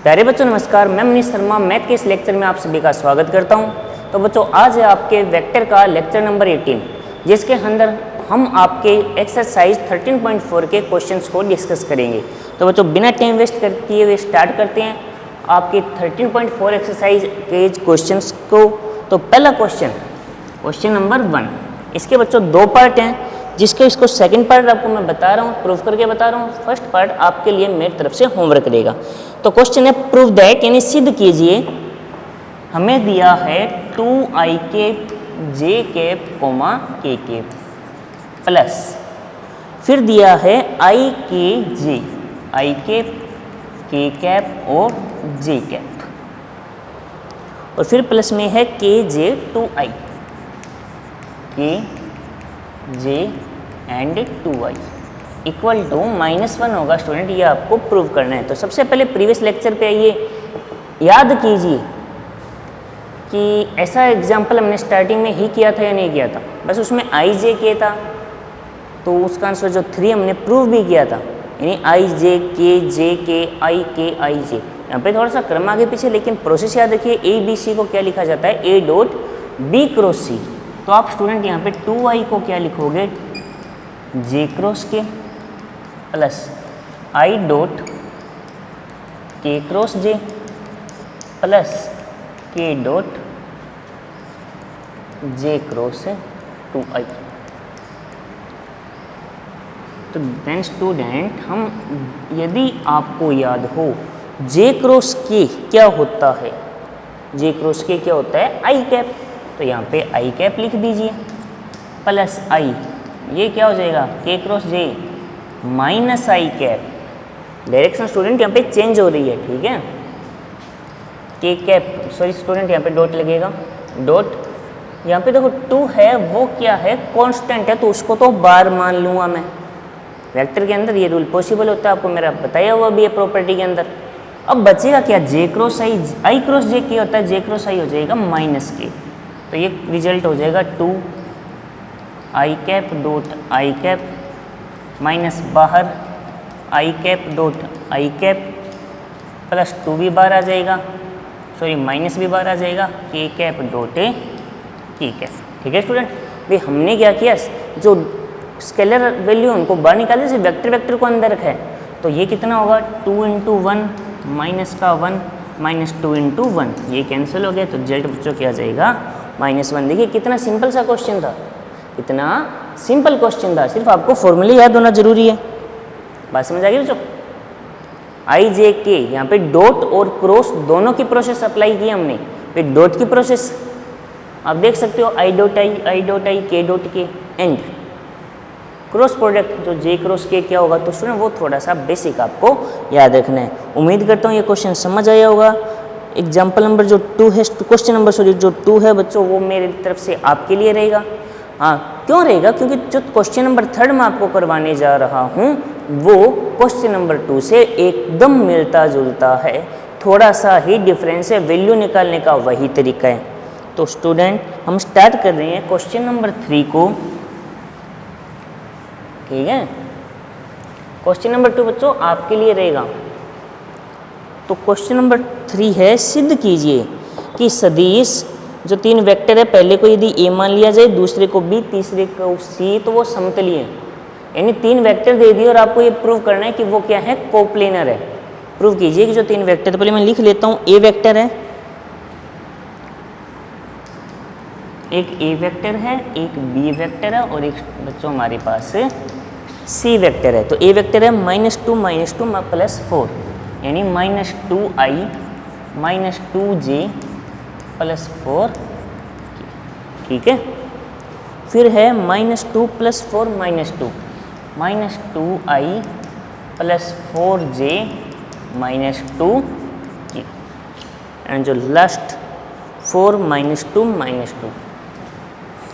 प्यारे बच्चों नमस्कार, मैं मनीष शर्मा मैथ के इस लेक्चर में आप सभी का स्वागत करता हूं। तो बच्चों आज है आपके वेक्टर का लेक्चर नंबर 18, जिसके अंदर हम आपके एक्सरसाइज 13.4 के क्वेश्चंस को डिस्कस करेंगे। तो बच्चों बिना टाइम वेस्ट किए हुए स्टार्ट करते हैं आपके 13.4 एक्सरसाइज के क्वेश्चंस को। तो पहला क्वेश्चन नंबर 1, इसके बच्चों दो पार्ट हैं, जिसके इसको सेकंड पार्ट आपको मैं बता रहा हूँ, प्रूफ करके बता रहा हूँ। फर्स्ट पार्ट आपके लिए मेरी तरफ से होमवर्क रहेगा। तो क्वेश्चन है प्रूफ दैट, यानी सिद्ध कीजिए, हमें दिया है 2i cap j cap comma k cap plus, फिर दिया है i कैप k कैप और j कैप, और फिर प्लस में है k j 2i k j and 2i equal to -1 होगा। स्टूडेंट ये आपको प्रूव करना है। तो सबसे पहले प्रीवियस लेक्चर पे आइए, याद कीजिए कि ऐसा एग्जाम्पल हमने स्टार्टिंग में ही किया था या नहीं किया था। बस उसमें i j k था, तो उसका आंसर जो 3 हमने प्रूव भी किया था, यानी i j k i j। यहाँ पे थोड़ा सा क्रम आगे पीछे, लेकिन प्रोसेस याद रखिए। a b c को क्या लिखा जाता है, a dot b cross c। तो आप स्टूडेंट यहाँ पे 2i को क्या लिखोगे, j cross k plus i dot k cross j plus k dot j cross 2i। तो देन स्टूडेंट हम, यदि आपको याद हो j क्रॉस k क्या होता है, j क्रॉस k क्या होता है, i कैप। तो यहाँ पे i कैप लिख दीजिए प्लस i, ये क्या हो जाएगा, k cross j minus i cap. Direction student यहाँ पे चेंज हो रही है, ठीक है। k कैप, सॉरी स्टूडेंट यहाँ पे डॉट लगेगा, डॉट यहाँ पे देखो 2 है, वो क्या है, कांस्टेंट है, तो उसको तो बार मान लूँगा मैं। वेक्टर के अंदर ये रूल पॉसिबल होता है, आपको मेरा बताया हुआ भी है प्रॉपर्टी के अंदर। अब बचेगा क्या, j cross i cross j क्या होता है, j क्रॉस i हो जाएगा माइनस k। तो ये रिजल्ट हो जाएगा 2i cap dot i cap minus बाहर i cap dot i cap plus 2 भी बाहर आ जाएगा, सॉरी माइनस भी बाहर आ जाएगा, k cap dot k cap. ठीक है स्टूडेंट, भाई हमने क्या किया, जो स्केलर वैल्यू उनको बाहर निकाले, जैसे वेक्टर को अंदर रखा है। तो ये कितना होगा, 2 × 1 माइनस का 1 माइनस 2 × 1, ये कैंसिल हो गया। तो रिजल्ट बच्चों क्या आ जाएगा, -1। देखिए कितना सिंपल सा क्वेश्चन था, इतना सिंपल क्वेश्चन था, सिर्फ आपको फॉर्मूले याद होना जरूरी है। बात समझ आ गई बच्चों। i j k, यहाँ पे डॉट और क्रॉस दोनों की प्रोसेस अप्लाई की हमने। फिर डॉट की प्रोसेस आप देख सकते हो, i dot i k dot k and cross product जो j क्रॉस k क्या होगा। तो स्टूडेंट वो थोड़ा सा बेसिक आपको याद रखना है। उम्मीद करता हूँ ये क्वेश्चन समझ आया होगा। एग्जाम्पल नंबर जो 2 है, क्वेश्चन नंबर सॉरी जो 2 है बच्चों, वो मेरी तरफ से आपके लिए रहेगा। हाँ क्यों रहेगा, क्योंकि जो क्वेश्चन नंबर 3 मैं आपको करवाने जा रहा हूँ वो क्वेश्चन नंबर 2 से एकदम मिलता जुलता है, थोड़ा सा ही डिफरेंस है, वैल्यू निकालने का वही तरीका है। तो स्टूडेंट हम स्टार्ट कर रहे हैं क्वेश्चन नंबर 3 को, ठीक है। क्वेश्चन नंबर 2 बच्चों आपके लिए रहेगा। तो क्वेश्चन नंबर 3 है, सिद्ध कीजिए कि सदिश जो 3 वेक्टर है, पहले को यदि a मान लिया जाए, दूसरे को b, तीसरे को c, तो वो समतलीय है। यानी 3 वेक्टर दे दिए और आपको ये प्रूव करना है कि वो क्या है, कोप्लेनर है। प्रूव कीजिए कि जो 3 वेक्टर, तो पहले मैं लिख लेता हूँ, a वेक्टर है, एक a वेक्टर है, एक b वेक्टर है, और एक बच्चों हमारे पास c वेक्टर है। तो a वेक्टर है -2 प्लस 4, यानी -2i -2j प्लस 4, ठीक है। फिर है -2 plus 4 -2 -2i plus 4j -2, and जो लास्ट 4 -2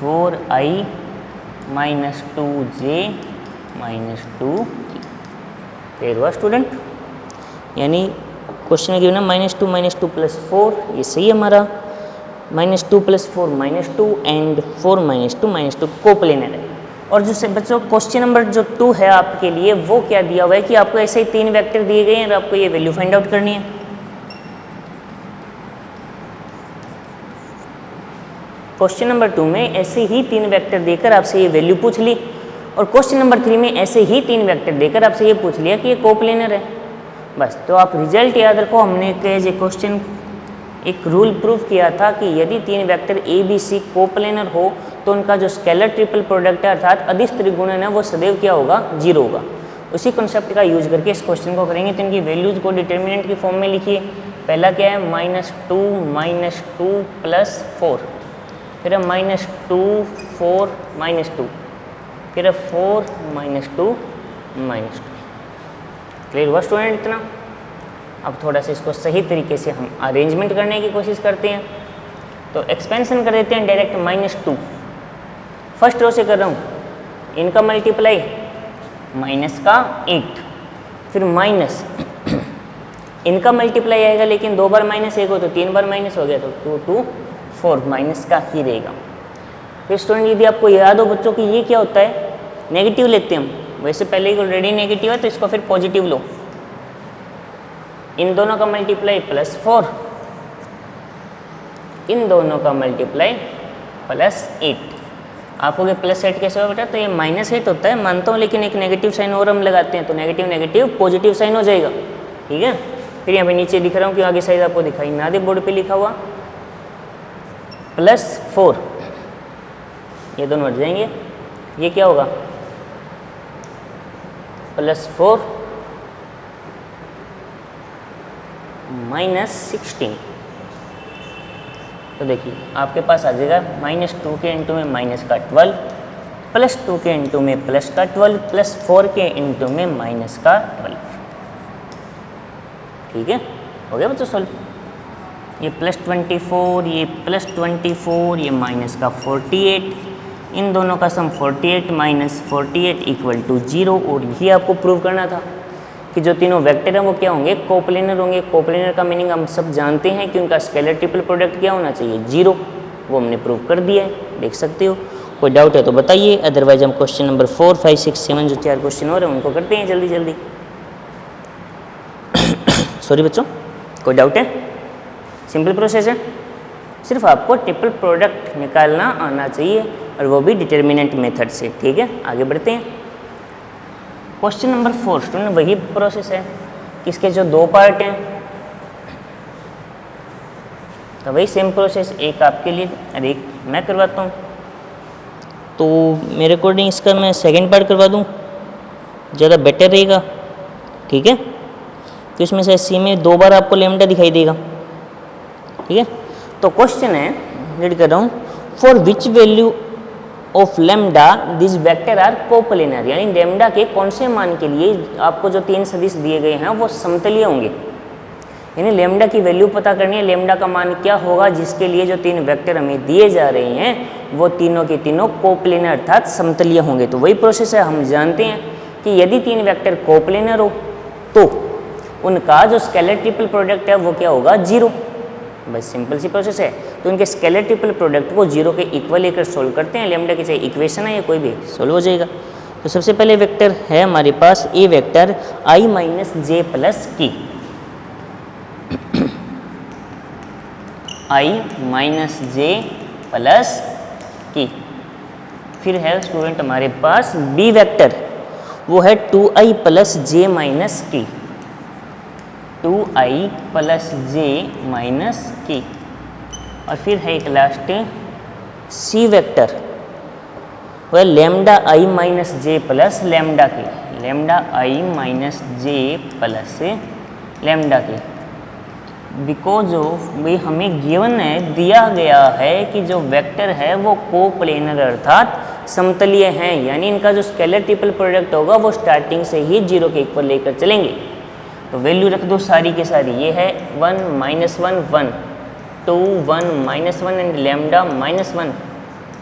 4i -2j -2। क्लियर हुआ स्टूडेंट। यानी क्वेश्चन में गिवन है -2 प्लस 4, ये सही है हमारा। -2 प्लस 4 -2 एंड 4 -2 कोप्लेनर है। और जो बच्चों क्वेश्चन नंबर जो 2 है आपके लिए, वो क्या दिया हुआ है कि आपको ऐसे ही 3 वेक्टर दिए गए हैं और आपको ये वैल्यू फाइंड आउट करनी है। क्वेश्चन नंबर 2 में ऐसे ही 3 वेक्टर देकर आपसे ये वैल्यू पूछ ली, और क्वेश्चन नंबर 3 में ऐसे ही 3 वेक्टर देकर आपसे ये पूछ लिया कि ये कोप्लेनर है। बस, तो आप रिजल्ट याद रखो, हमने एज ए क्वेश्चन एक रूल प्रूफ किया था कि यदि 3 vector A B C coplanar हो तो उनका जो स्केलर ट्रिपल प्रोडक्ट है अर्थात अदिश त्रिगुणन है वो सदैव क्या होगा, 0 होगा। उसी कॉन्सेप्ट का यूज करके इस क्वेश्चन को करेंगे। तो इनकी वैल्यूज को डिटर्मिनेंट की फॉर्म में लिखिए। पहला क्या है, -2 प्लस 4, फिर है -2 4 -2, फिर है 4 -2 -2। क्लियर हुआ स्टूडेंट इतना? अब थोड़ा सा इसको सही तरीके से हम अरेंजमेंट करने की कोशिश करते हैं। तो एक्सपेंशन कर देते हैं डायरेक्ट। -2 फर्स्ट रो से कर रहा हूँ, इनका मल्टीप्लाई माइनस का 8, फिर माइनस इनका मल्टीप्लाई आएगा, लेकिन 2 बार -1 हो तो 3 बार माइनस हो गया, तो 2 2 4 माइनस का ही रहेगा। फिर स्टूडेंट यदि आपको याद हो बच्चों कि ये क्या होता है, नेगेटिव लेते हैं हम, वैसे पहले ही ऑलरेडी नेगेटिव है तो इसको फिर पॉजिटिव लो। इन दोनों का मल्टीप्लाई +4, इन दोनों का मल्टीप्लाई +8। आपको ये +8 कैसे होगा बेटा, तो ये -8 होता है मानता हूँ, लेकिन एक नेगेटिव साइन और हम लगाते हैं तो नेगेटिव नेगेटिव पॉजिटिव साइन हो जाएगा। ठीक है, फिर यहाँ पे नीचे लिख रहा हूँ कि आगे साइड आपको दिखाई ना दे, बोर्ड पे लिखा हुआ +4, ये दोनों हट जाएंगे। ये क्या होगा, +4 -16। तो देखिए आपके पास आ जाएगा -2 के इंटू में -12, +2 के इंटू में +12, +4 के इंटू में -12। ठीक है, हो गया बच्चों सॉल्व। ये +24, ये +24, ये -48, इन दोनों का सम 48 -48 = 0। और ये आपको प्रूव करना था कि जो तीनों वेक्टर हैं वो क्या होंगे, कोप्लेनर होंगे। कोप्लेनर का मीनिंग हम सब जानते हैं कि उनका स्केलर ट्रिपल प्रोडक्ट क्या होना चाहिए, 0। वो हमने प्रूव कर दिया है, देख सकते हो। कोई डाउट है तो बताइए, अदरवाइज हम क्वेश्चन नंबर 4 5 6 7 जो 4 क्वेश्चन हो रहे हैं उनको करते हैं जल्दी जल्दी। सॉरी बच्चों, कोई डाउट है? सिंपल प्रोसेस है, सिर्फ आपको ट्रिपल प्रोडक्ट निकालना आना चाहिए, और वो भी डिटर्मिनेंट मेथड से। ठीक है, आगे बढ़ते हैं। क्वेश्चन नंबर 4 स्टूडेंट वही प्रोसेस है, इसके जो 2 पार्ट हैं तो वही सेम प्रोसेस, एक आपके लिए और एक मैं करवाता हूँ। तो मेरे अकॉर्डिंग इसका मैं सेकंड पार्ट करवा दूँ, ज़्यादा बेटर रहेगा। ठीक है, तो इसमें से सी में 2 बार आपको लेमडा दिखाई देगा। ठीक है, तो क्वेश्चन है, रीड कर रहा हूँ, for which value of lambda this vector are coplanar, यानी लेमडा के कौन से मान के लिए आपको जो 3 सदिश दिए गए हैं वो समतलीय होंगे। यानी लेमडा की वैल्यू पता करनी है, लेमडा का मान क्या होगा जिसके लिए जो 3 वेक्टर हमें दिए जा रहे हैं वो तीनों के तीनों कोप्लेनर अर्थात समतलीय होंगे। तो वही प्रोसेस है, हम जानते हैं कि यदि 3 वेक्टर कोप्लेनर हो तो उनका जो स्केलर ट्रिपल प्रोडक्ट है वो क्या होगा, 0। बस सिंपल सी प्रोसेस है। तो इनके स्केलर ट्रिपल प्रोडक्ट को 0 के इक्वल लेकर सोल्व करते हैं। लेमडा की चाहे इक्वेशन है या कोई भी सोल्व हो जाएगा। तो सबसे पहले वेक्टर है हमारे पास ए वेक्टर i - j प्लस की, i - j प्लस की। फिर है स्टूडेंट हमारे पास बी वेक्टर, वो है 2i प्लस j माइनस की, 2i प्लस j माइनस की। और फिर है एक लास्ट सी वेक्टर, वह lambda i minus j plus lambda k, lambda i minus j plus lambda k. Because of भाई हमें गिवन है, दिया गया है कि जो वेक्टर है वो कोप्लेनर अर्थात समतलीय हैं, यानी इनका जो स्केलर ट्रिपल प्रोडक्ट होगा वो स्टार्टिंग से ही 0 के इक्वल लेकर चलेंगे। तो वैल्यू रख दो सारी के सारी, ये है 1 -1 1 2 1 -1 एंड लेमडा -1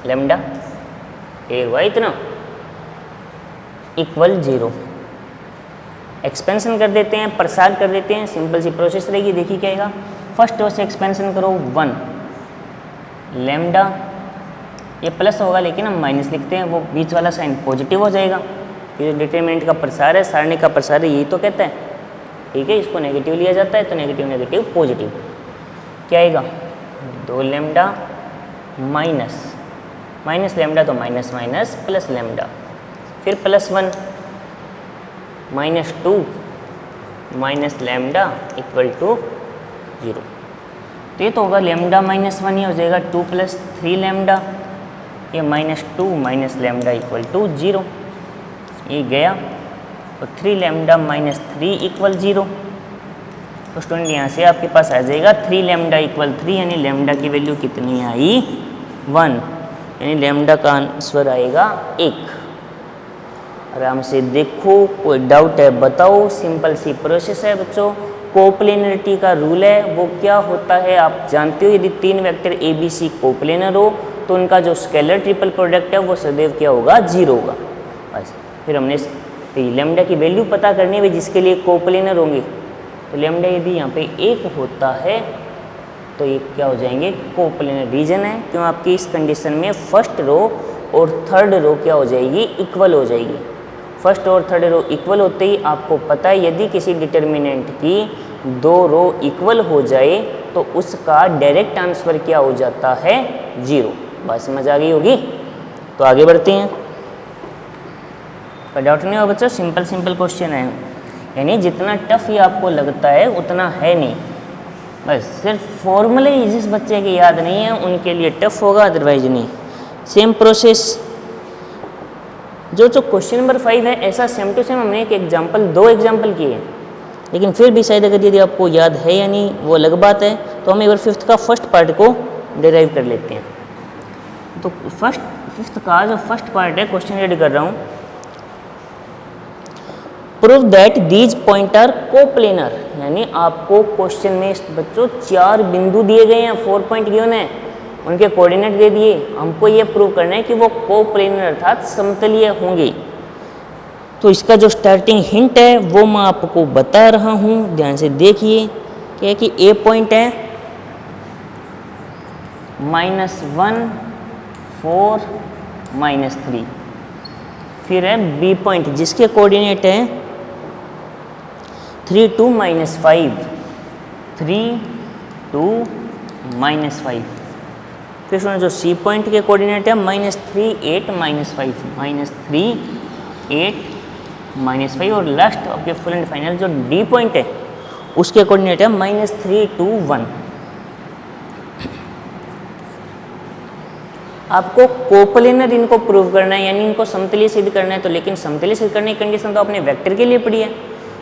लेमडा हुआ इतना इक्वल 0। एक्सपेंशन कर देते हैं, प्रसार कर देते हैं, सिंपल सी प्रोसेस रहेगी। देखिए क्या आएगा, फर्स्ट रो से एक्सपेंशन करो 1 लेमडा, ये प्लस होगा लेकिन हम माइनस लिखते हैं, वो बीच वाला साइन पॉजिटिव हो जाएगा। ये जो डिटरमिनेंट का प्रसार है, सारणी का प्रसार है, यही तो कहता है। ठीक है, इसको नेगेटिव लिया जाता है तो नेगेटिव नेगेटिव पॉजिटिव क्या आएगा, 2 लेमडा, माइनस लेमडा तो माइनस माइनस प्लस लेमडा, फिर +1 -2 माइनस लेमडा इक्वल टू 0। तो ये तो होगा लेमडा -1 ही हो जाएगा 2 + 3 लेमडा, ये -2 माइनस लेमडा इक्वल टू 0, ये गया। तो 3 लेमडा -3 इक्वल 0। तो स्टूडेंट यहाँ से आपके पास आ जाएगा 3 लेमडा इक्वल 3, यानी लेमडा की वैल्यू कितनी आई 1, यानी लेमडा का आंसर आएगा 1। आराम से देखो, कोई डाउट है बताओ। सिंपल सी प्रोसेस है बच्चों। कोप्लेनरिटी का रूल है, वो क्या होता है आप जानते हो। यदि 3 vector A B C coplanar हो तो उनका जो स्केलर ट्रिपल प्रोडक्ट है वो सदैव क्या होगा 0 होगा। बस फिर हमने लेमडा की वैल्यू पता करनी है जिसके लिए कोप्लेनर होंगे। तो लेमडा यदि यहाँ पे 1 होता है तो ये क्या हो जाएंगे कोप्लेनर। रीजन है क्यों, आपकी इस कंडीशन में फर्स्ट रो और थर्ड रो क्या हो जाएगी इक्वल हो जाएगी। फर्स्ट और थर्ड रो इक्वल होते ही आपको पता है यदि किसी डिटर्मिनेंट की 2 रो इक्वल हो जाए तो उसका डायरेक्ट आंसर क्या हो जाता है 0। बात समझ आ गई होगी। तो आगे बढ़ते हैं। कोई डाउट नहीं हो बच्चों, सिंपल क्वेश्चन है, यानी जितना टफ ये आपको लगता है उतना है नहीं। बस सिर्फ फॉर्मूले जिस बच्चे के याद नहीं है उनके लिए टफ होगा, अदरवाइज नहीं। सेम प्रोसेस जो क्वेश्चन नंबर 5 है, ऐसा सेम टू सेम हमने दो एग्जाम्पल किए हैं, लेकिन फिर भी शायद अगर यदि आपको याद है या नहीं वो अलग बात है। तो हम एक बार 5th का फर्स्ट पार्ट को डिराइव कर लेते हैं। तो 5th का जो फर्स्ट पार्ट है क्वेश्चन रेडी कर रहा हूँ। Prove that these point are coplanar, यानी आपको क्वेश्चन में बच्चों 4 बिंदु दिए गए हैं, 4 पॉइंट गिवन है, उनके कोऑर्डिनेट दे दिए। हमको ये प्रूव करना है कि वो कोप्लेनर अर्थात समतलीय होंगे। तो इसका जो स्टार्टिंग हिंट है वो मैं आपको बता रहा हूँ, ध्यान से देखिए। क्या है कि ए पॉइंट है -1 4 -3, फिर है बी पॉइंट जिसके कोऑर्डिनेट है 3 2 -5 3 2 -5, फिर जो सी पॉइंट के कोऑर्डिनेट है -3 8 -5 -3 8 -5, और लास्ट आपके फुल एंड फाइनल जो डी पॉइंट है उसके कोऑर्डिनेट है -3 2 1। आपको कोप्लेनर इनको प्रूव करना है, यानी इनको समतलीय सिद्ध करना है। तो लेकिन समतलीय सिद्ध करने की कंडीशन तो आपने वेक्टर के लिए पढ़ी है।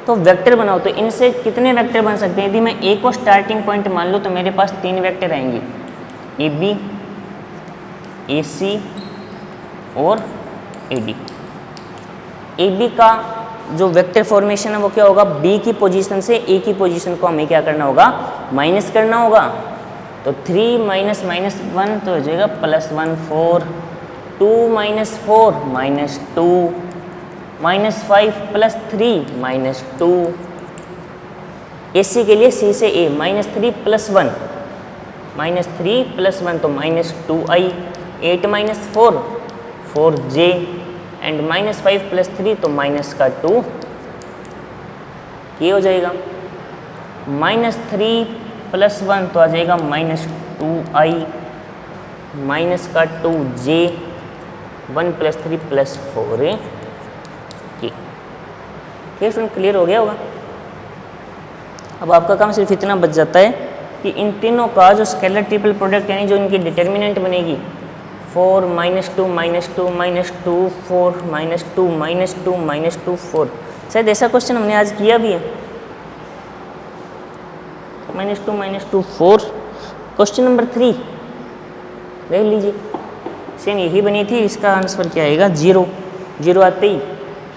तो वेक्टर बनाओ, तो इनसे कितने वेक्टर बन सकते हैं। यदि मैं ए को स्टार्टिंग पॉइंट मान लूँ तो मेरे पास 3 वेक्टर आएंगे, ए बी ए सी और ए डी। ए बी का जो वेक्टर फॉर्मेशन है वो क्या होगा, बी की पोजीशन से ए की पोजीशन को हमें क्या करना होगा माइनस करना होगा। तो 3 -1 तो हो जाएगा +1 4 2 -4 -2 -5 +3 -2। ए सी के लिए सी से ए -3 +1 -3 +1 तो -2i 8 -4 4j एंड -5 +3 तो -2 ये हो जाएगा। -3 +1 तो आ जाएगा -2i -2j 1 +3 +4 ये स्टूडेंट क्लियर हो गया होगा। अब आपका काम सिर्फ इतना बच जाता है कि इन तीनों का जो स्केलर ट्रिपल प्रोडक्ट यानी जो इनकी डिटर्मिनेंट बनेगी 4 -2 -2 -2 4 -2 -2 4, शायद ऐसा क्वेश्चन हमने आज किया भी है। -2 -2 4 क्वेश्चन नंबर 3 देख लीजिए, सेम यही बनी थी। इसका आंसर क्या आएगा 0 0 आते ही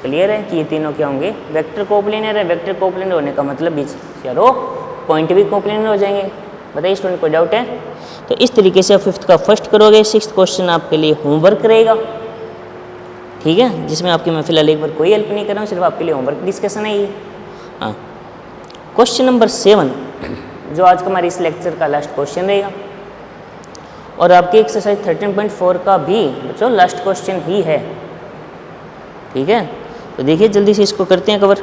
क्लियर है कि ये तीनों क्या होंगे वेक्टर कोप्लेनर है। वेक्टर कोप्लेनर होने का मतलब भी चारों पॉइंट भी कोप्लेनर हो जाएंगे। बताइए स्टूडेंट कोई डाउट है। तो इस तरीके से 5th का फर्स्ट करोगे, 6th क्वेश्चन आपके लिए होमवर्क रहेगा, ठीक है, जिसमें आपकी मैं फिलहाल एक बार कोई हेल्प नहीं कर रहा हूँ, सिर्फ आपके लिए होमवर्क डिस्कशन है ये। हाँ, क्वेश्चन नंबर 7 जो आज का हमारे इस लेक्चर का लास्ट क्वेश्चन रहेगा और आपके एक्सरसाइज 13.4 का भी बच्चों लास्ट क्वेश्चन ही है, ठीक है। तो देखिए जल्दी से इसको करते हैं कवर।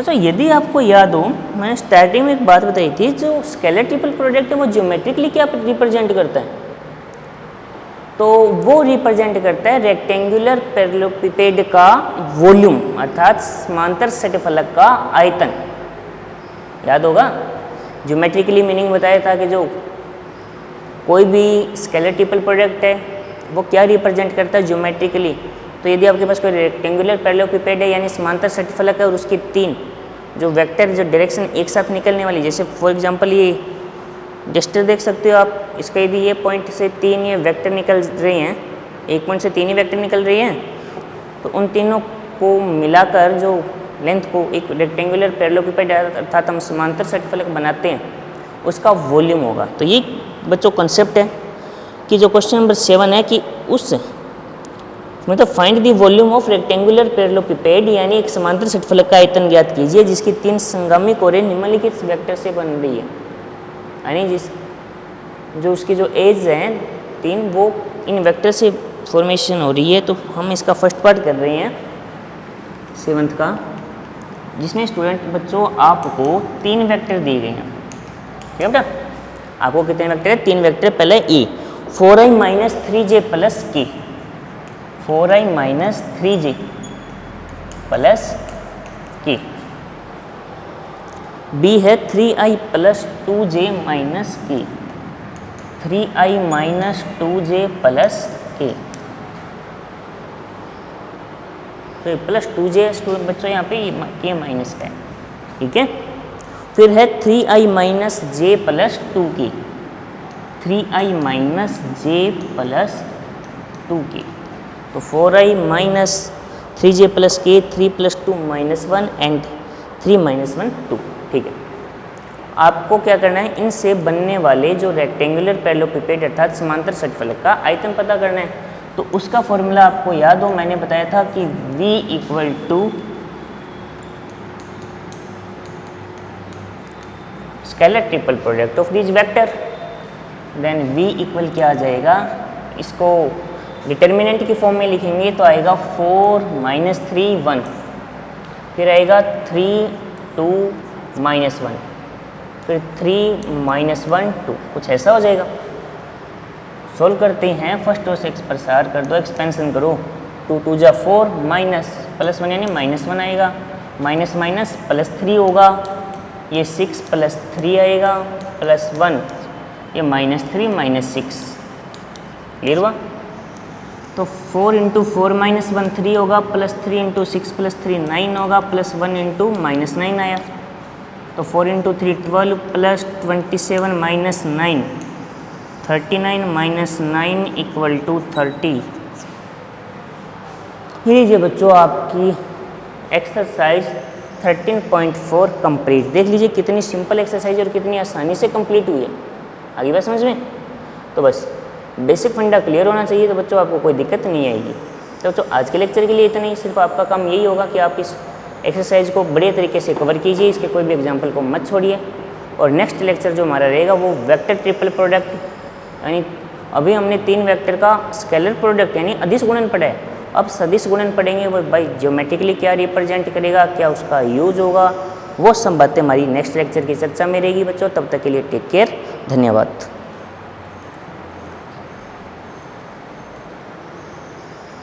बच्चों यदि आपको याद हो, मैंने स्टार्टिंग में एक बात बताई थी, जो स्केलर ट्रिपल प्रोडक्ट है वो ज्योमेट्रिकली क्या रिप्रेजेंट करता है, तो वो रिप्रेजेंट करता है रेक्टेंगुलर पैरेललोपिपेड का वॉल्यूम, अर्थात समांतर षटफलक का आयतन। याद होगा ज्योमेट्रिकली मीनिंग बताया था कि जो कोई भी स्केलर ट्रिपल प्रोडक्ट है वो क्या रिप्रेजेंट करता है ज्योमेट्रिकली। तो यदि आपके पास कोई रेक्टेंगुलर पैरेललोपिपेड है यानी समांतर षटफलक है और उसकी तीन जो वेक्टर जो डायरेक्शन एक साथ निकलने वाली, जैसे फॉर एग्जांपल ये जेस्टर देख सकते हो आप, इसका यदि ये पॉइंट से तीन ये वेक्टर निकल रहे हैं, एक पॉइंट से तीन ही वेक्टर निकल रही हैं, तो उन तीनों को मिलाकर जो लेंथ को एक रेक्टेंगुलर पैरेललोपिपेड अर्थात हम समांतर षटफलक बनाते हैं उसका वॉल्यूम होगा। तो ये बच्चों कॉन्सेप्ट है कि जो क्वेश्चन नंबर 7 है कि उस मतलब find the volume of rectangular parallelepiped यानी एक समांतर षटफलक का आयतन ज्ञात कीजिए जिसकी तीन संगामी कोरे निम्नलिखित वेक्टर से बन रही है, यानी जिस जो उसकी जो एज है तीन वो इन वेक्टर से फॉर्मेशन हो रही है। तो हम इसका फर्स्ट पार्ट कर रहे हैं 7th का, जिसमें स्टूडेंट बच्चों आपको तीन वेक्टर दिए गए हैं। ठीक है बेटा, आपको कितने वेक्टर है? तीन वेक्टर। पहले ए 4i - 3j प्लस के, 4i - 3j प्लस के। बी है 3i + 2j माइनस के, 3i - 2j प्लस के। तो प्लस 2j स्टूडेंट बच्चों यहाँ पे के माइनस है, ठीक है। फिर है 3i - j + 2k, 3i - j + 2k। तो 4i - 3j + k, 3 + 2 -1 एंड 3 - 1 2। ठीक है, आपको क्या करना है, इनसे बनने वाले जो रेक्टेंगुलर पैरेललोपिपेड अर्थात समांतर षटफलक का आयतन पता करना है। तो उसका फॉर्मूला आपको याद हो, मैंने बताया था कि V = scalar triple product of this vector. Then V equal क्या आ जाएगा, इसको डिटर्मिनेंट की फॉर्म में लिखेंगे तो आएगा 4 - 3 1, फिर आएगा 3 2 -1, फिर 3 - 1 2, कुछ ऐसा हो जाएगा। सोल्व करते हैं, फर्स्ट और से प्रसार कर दो, एक्सपेंशन करो, 2 2 जा 4 माइनस प्लस 1 यानी -1 आएगा, माइनस माइनस प्लस 3 होगा, ये 6 + 3 आएगा प्लस 1, ये -3 - 6। क्लियर हुआ? तो 4 × 4 - 1 3 होगा, प्लस 3 × 6 + 3 9 होगा, प्लस 1 × -9 आया। तो 4 × 3 12 प्लस 27 - 9 39 - 9 = 30। ये लीजिए बच्चों आपकी एक्सरसाइज 13.4 कंप्लीट। देख लीजिए कितनी सिंपल एक्सरसाइज और कितनी आसानी से कंप्लीट हुई है। आगे बात समझ में? तो बस बेसिक फंडा क्लियर होना चाहिए, तो बच्चों आपको कोई दिक्कत नहीं आएगी। तो बच्चों आज के लेक्चर के लिए इतना ही। सिर्फ आपका काम यही होगा कि आप इस एक्सरसाइज को बढ़िया तरीके से कवर कीजिए, इसके कोई भी एग्जाम्पल को मत छोड़िए। और नेक्स्ट लेक्चर जो हमारा रहेगा वो वेक्टर ट्रिपल प्रोडक्ट, यानी अभी हमने तीन वेक्टर का स्केलर प्रोडक्ट यानी अदिश गुणन पढ़ा है, अब सदिश गुणन पढ़ेंगे। वो भाई ज्योमेट्रिकली क्या रिप्रेजेंट करेगा, क्या उसका यूज होगा, वो सब बातें हमारी नेक्स्ट लेक्चर की चर्चा में रहेगी बच्चों। तब तक के लिए टेक केयर, धन्यवाद।